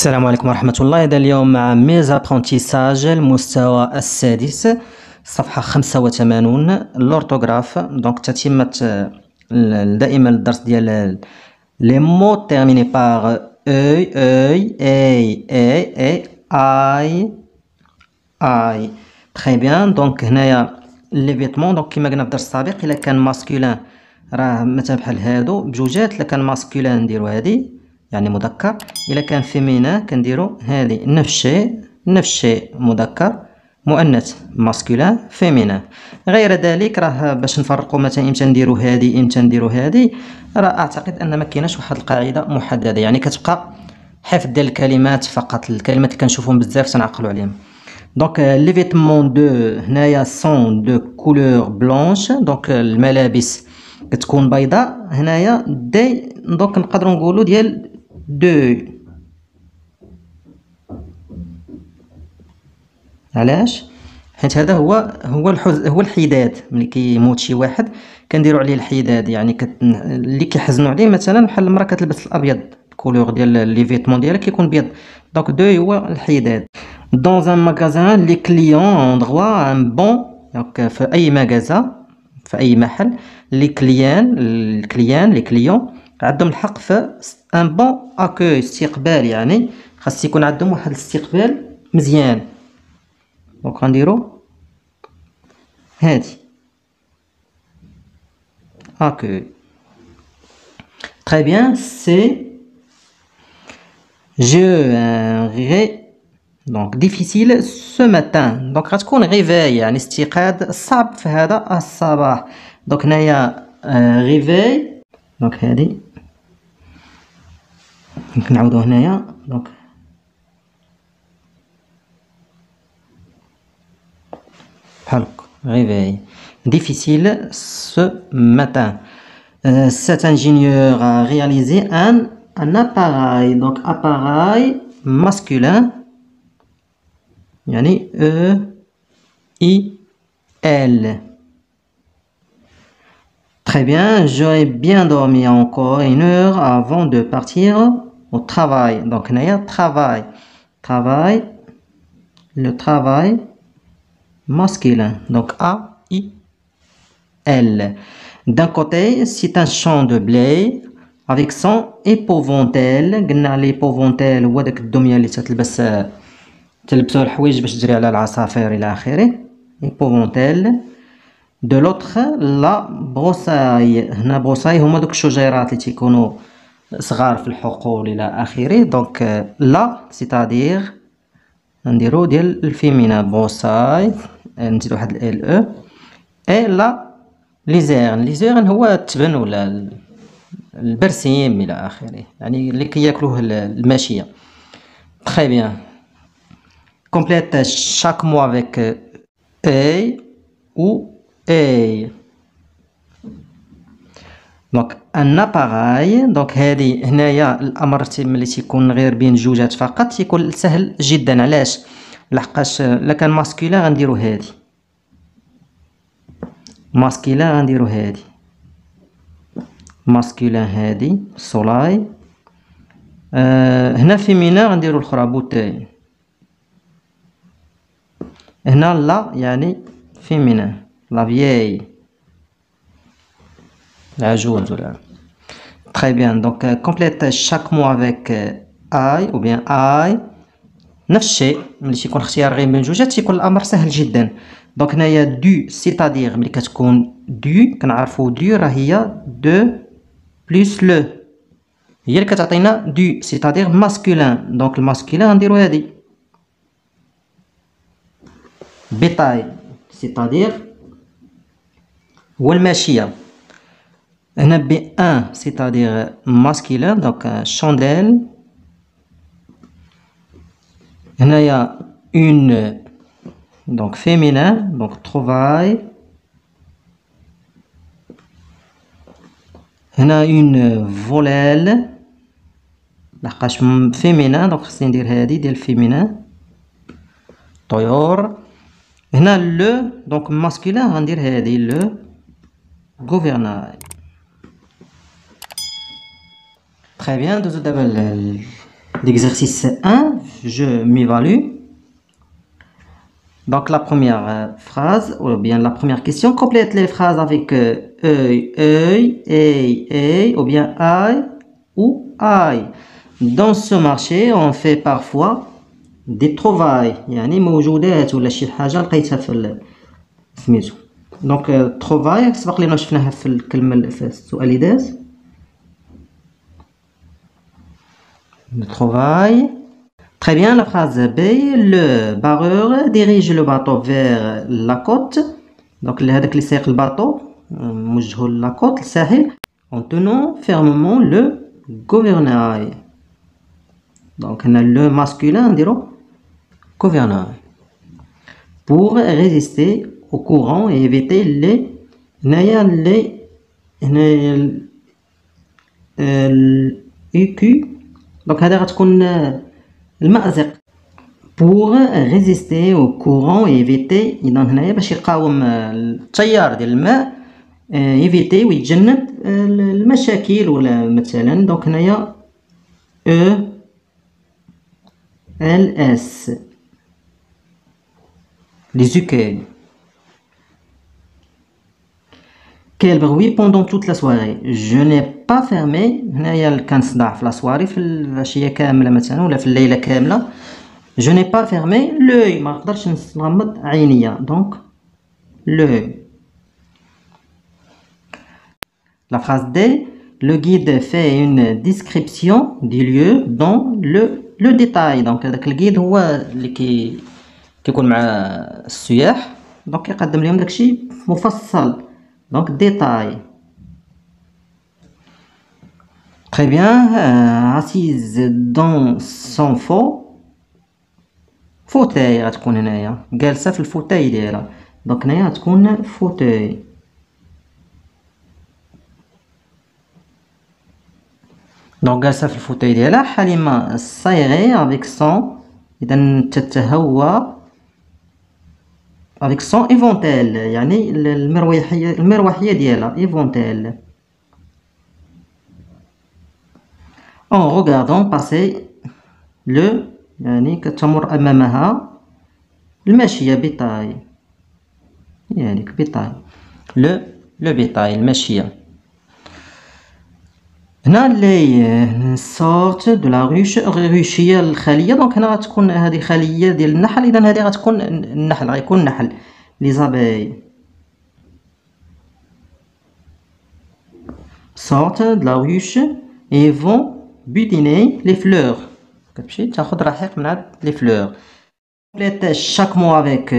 السلام عليكم ورحمة الله. إذا اليوم مع ميز ابرونتيساج المستوى السادس صفحة 85 الأورتوغراف. دونك تتمة دائما الدرس ديال لي مو تيرميني باغ أي أي أي أي أي أي أي. تخي بيان. دونك هنايا لي فيتمون دونك كيما قلنا في الدرس السابق إلا كان ماسكولين راه مثلا بحال هادو بجوجات. إلا كان ماسكولين نديرو هادي يعني مذكر، إلا كان فيمينا كنديرو هادي نفس الشيء مذكر مؤنث ماسكولين فيمينا. غير ذلك راه باش نفرقوا مثلا امتى نديرو هادي امتى نديرو هادي، راه اعتقد ان ما كايناش واحد القاعده محدده، يعني كتبقى حفظ ديال الكلمات فقط، الكلمات اللي كنشوفهم بزاف تنعقلوا عليهم. دونك لي فيتمون دو هنايا سون دو كولور بلونش، دونك الملابس كتكون بيضاء. هنايا دي دونك نقدروا نقولوا ديال دو. علاش؟ حيت هذا هو الحداد. ملي كيموت شي واحد كنديروا عليه الحداد، يعني اللي كيحزنوا عليه مثلا بحال المراه كتلبس الابيض، الكولور ديال لي فيتمون ديالها كيكون بيض، دونك دو هو الحداد. Dans un magasin les clients ont droit à un bon. donc في اي مغازا في اي محل لي كليان عندهم الحق في ان بون اكوي، استقبال، يعني خاص يكون عندهم واحد الاستقبال مزيان. دونك غنديرو هادي اكوي. très bien. c'est je دونك difficile ce matin. دونك غتكون غيفاي يعني استيقاظ صعب في هذا الصباح. دونك هنايا غيفاي. دونك هادي نعاودو هنايا. دونك بحال غيفاي difficile ce matin. Cet ingénieur a réalisé un appareil. donc appareil masculin يعني E-I-L. Très bien, j'aurais bien dormi encore une heure avant de partir au travail. Donc, il y a travail. Le travail masculin. Donc, A-I-L. D'un côté, c'est un champ de blé avec son épouvantail. قلنا l'épouvantail هو داك الدمية اللي تلبسوها الحوايج باش تجري على العصافير الى اخره. épouvantail. de l'autre لا بروساي. هنا بروساي هما دوك الشجيرات اللي تيكونوا صغار في الحقول الى اخره. دونك لا سيتادير نديرو ديال الفيمينا بروساي، نزيدو واحد ال او. اي لا ليزيرن هو التبن ولا البرسيم الى اخره، يعني اللي كياكلوه الماشيه. très bien. complète chaque mot avec A ou A. donc un appareil. donc هذه هنايا الامر ملي تيكون غير بين جوجات فقط تيكون سهل جدا. علاش؟ لحقاش الا كان ماسكولين غنديرو هذه ماسكولين، غنديرو هذه ماسكولين هذه سولاي. هنا فيمينا غنديرو الاخرى بوتاي. هنا لا يعني فيمينا لا فيي العجوز ولا. très bien. donc complète chaque mot avec I ou bien I. نفس الشيء ملي تيكون اختيار غير بين جوجات تيكون الامر سهل جدا. دونك هنايا دو سيتادير ملي كتكون دو كنعرفو دو راه هي دو بلس لو، هي اللي كتعطينا دو سيتادير ماسكولين. دونك الماسكولين غنديرو هادي bétail c'est-à-dire هو الماشية. هنا B1 c'est-à-dire masculin donc chandelle. هنايا une donc féminin donc trouvaille. هنا une volelle لحقاش féminin donc خصني ندير هادي ديال féminin طيور. هنا لو دونك ماسكولين غندير هذه لو غوفرناي. très bien. دوزو دابا L'exercice 1, je m'évalue. Donc la première phrase, ou bien la première question, complète les phrases avec œil, œil, ou bien aïe ou aïe. Dans ce marché, on fait parfois des trouvailles، يعني موجودات ولا شي حاجة لقيتها في سميتو. دونك trouvaille سبق لينا شفناها في الكلمة في السؤال اللي داز. trouvaille. Très bien, la phrase B. Le barreur dirige le bateau vers la côte. Donc, هذاك اللي سايق الباطو موجهو la côte الساحل en tenant fermement le gouvernail. Donc, on a le masculin, نديرو gouvernail. Pour résister au courant et éviter les EQ. Donc, هذا غتكون المأزق. Pour résister au courant et éviter، إذا هنايا باش يقاوم التيار ديال الماء، éviter ويتجنب المشاكل ولا مثلا. دونك هنايا ELS les écueils. Quel bruit pendant toute la soirée. Je n'ai pas fermé. هنايا كان صداع في لاسواري في العشية كاملة مثلا ولا في الليلة كاملة. Je n'ai pas fermé l'œil. ما نقدرش نغمض عينيا. Donc l'œil. La phrase D. Le guide fait une description du lieu dans le détail. Donc هذاك الجيد هو اللي كيكون مع السياح. دونك يقدم لهم داكشي مفصل. Donc détail. Très bien. Assise dans son fauteuil غتكون هنايا جالسة في الفوتاي ديالها. دونك هنايا غتكون fauteuil. دونك جالسة في الفوتاي ديالها. حليمة صايغة avec son، إذا تتهوى avec son éventail، يعني المروحية ديالها éventail. En regardant passer le، يعني كتمر أمامها الماشية bétail، يعني bétail le bétail الماشية. هنا لي sorte de la ruche هي الخلية. دونك هنا غتكون هذه خلية ديال النحل، إذا هذه غتكون النحل، غيكون نحل les abeilles. sortent de la ruche et vont butiner les fleurs. كتمشي تاخذ رحيق من هاد les fleurs. complète chaque mot avec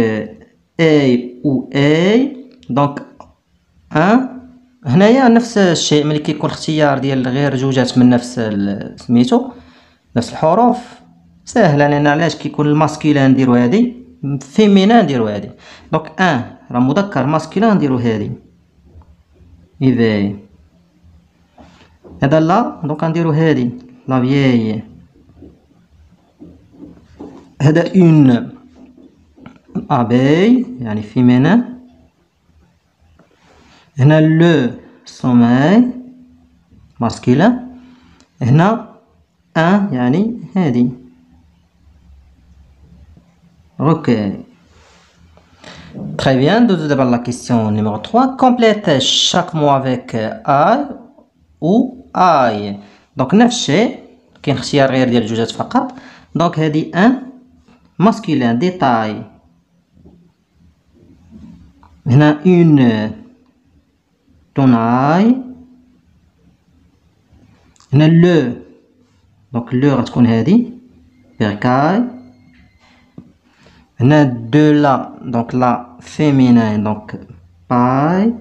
a ou a. دونك هنايا نفس الشيء، ملي كيكون اختيار ديال غير جوجات من نفس سميتو نفس الحروف ساهله، لان علاش كيكون الماسكولين نديرو هادي، فيمينان نديرو هادي. دونك راه مذكر، ماسكولين نديرو هادي ايفاي. هذا لا، دونك نديرو هادي لا فياي. هذا اون ابي يعني فيمينان. هنا لو sommeil masculin. هنا يعني هذه recueil. Très bien. Nous avons la question numéro 3. Complète chaque mot avec I ou I. Donc نفس الشيء، كاين اختيار غير ديال الجوجات فقط. دونك هذه masculin détail. هنا une tonaille. هنا le، دونك le غتكون هذه bercail. هنا de la، دونك la féminin، دونك paille.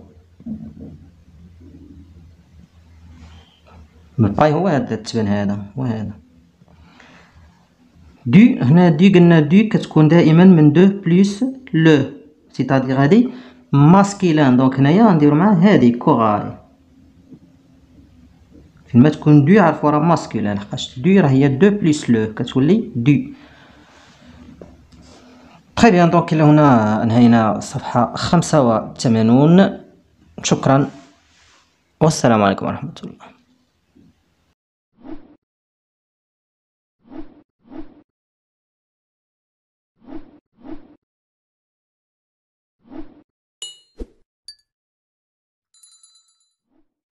الباي هو هذا التبان، هذا وهذا. دو، هنا دو قلنا دو كتكون دائما من دو بلس لو، سيتادير هذه ماسكيلان. دونك هنايا غنديرو معاه هادي كوراي. فين ما تكون دو عرفوا راه ماسكيلان، لحقاش دو راه هي دو بلس لو كتولي دو. تري بيان. دونك الى هنا انهينا الصفحة 85. شكرا والسلام عليكم ورحمة الله.